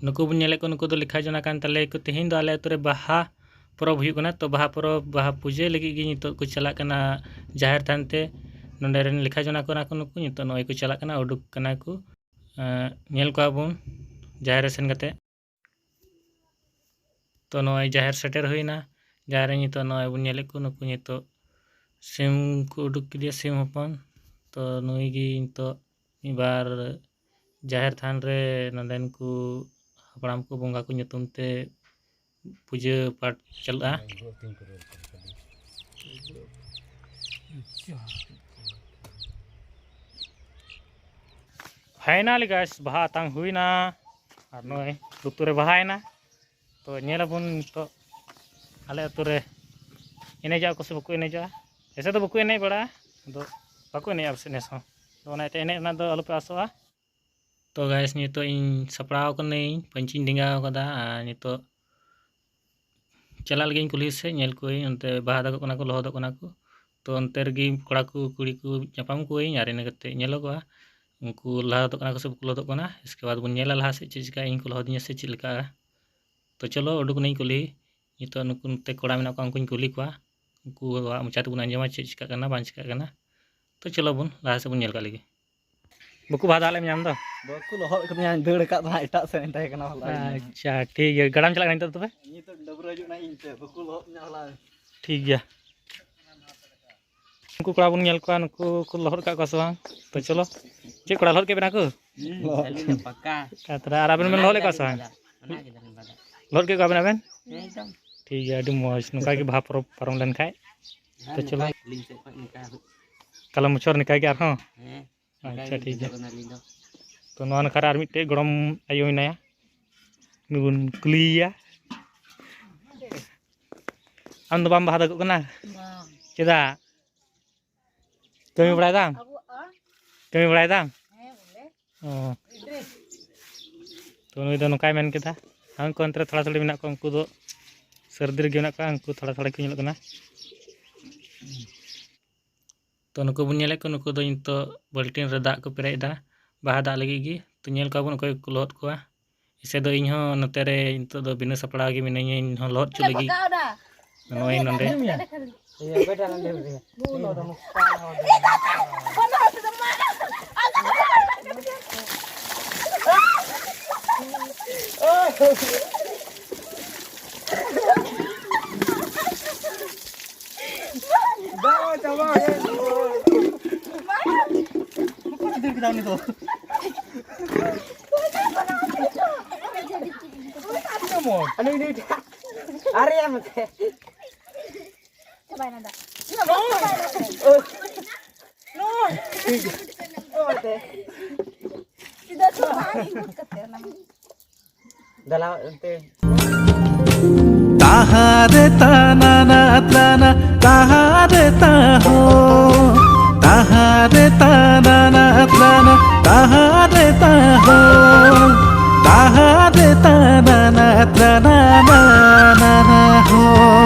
नुकु बन नेले को नुकु दो लिखा जना कान तले को तेहिन दो आले अतु रे बाहा परब हुयुग कना। तो बाहा परब बाहा पूजे लगी गी नितो को चला कना जाहिर थानते नोंडे रेन लिखा जना को नुकु नितो नय को चला कना उडुक कना को नेल को आबुन जाहिर सेन गते। तो नय जाहिर सेटर होइना जाहिर नितो नय बन नेले को नुकु नितो सिम को उडुक किदिया सिम हपन। तो नुई गी नितो बार जाहिर थान रे नंदेन को हपड़ाम को बोंगा को nyutum ते पूजा पाठ चलता। फाइनली गाइस बाहा तांग हुईना और नय लुतुरे बाहायना। तो नेलाबुन तो आले अतुरे एनेजा को से बको एनेजा ऐसे तो बको एने बड़ा तो बको एने अब से नेस हो तो नाते एने ना दो अलपे आसोआ। तो गाइस नितो इन सपड़ाव कने पंचिन डिंगाव कदा नितो चला लगे कुली से नेल कोई अंते बाहा दको कना को लहद कना को। तो अंते रगी कोड़ा को कुड़ी को जापाम कोई यार इन कते नेलोगा उनको लहद कना को सब लहद कना। इसके बाद बन नेला लहा से चीज का इन को लहद से चिलका। तो चलो उडुक नहीं कुली नितो नुकु ते कोड़ा मेना को अंकुन कुली को उनको मुचात बन अंजमा चीज का कना बांच का कना। तो चलो बन लहा से बन नेल का लगी बकु बादा ले नाम दो बकु लहद कन्या दड़ का बा एटा से एंटे कना हला। अच्छा ठीक है गड़ाम चला नहीं तबे नी तो डबरा जो नहीं इंते बकु लहद न्या हला ठीक है। उनको कोड़ा बन नेल को नुकु को लहद का कसवा। तो चलो जे कोड़ा लहद के बना को पक्का कातरा आराबन में लहद का कसवा लहद के का बना बेन एकदम ठीक है अडी मौज नुका के भा परम लन खाय। तो चलो कलम मुचर निकाय के आरो अच्छा ठीक है। तो नोन खरा आर मिटे गरम आयो हिनाया नुन कुलिया आम दो बाम बाहा दको कना चेदा कमी बड़ाय दाम तो नुई दो नकाय मेन केदा हम को अंतरे थोड़ा थोड़ी मेना को उनको दो सर्दी रे गेना का उनको थोड़ा थोड़ा किन लगना। तो नुको बन नेले को नुको दो इंतो बाल्टीन रे दाग को पेरेदा बाहा दाग लगी गी। तो नेल का बन कोई को लहद को इसे दो इन हो नते रे इंतो दो बिना सपड़ा गी मिने इन हो लहद चु लगी नोई नंदे ये बेटा नंदे रे बोलो दो अरे या मते cobain ada. No. Tidak coba ikut ketemu. Dalam ente. ताहारे ताना ना ताना ताहारे ताहो ताहारे ताना ना ताना ताहारे ताहो ताहारे ताना ना ताना ना ना हो।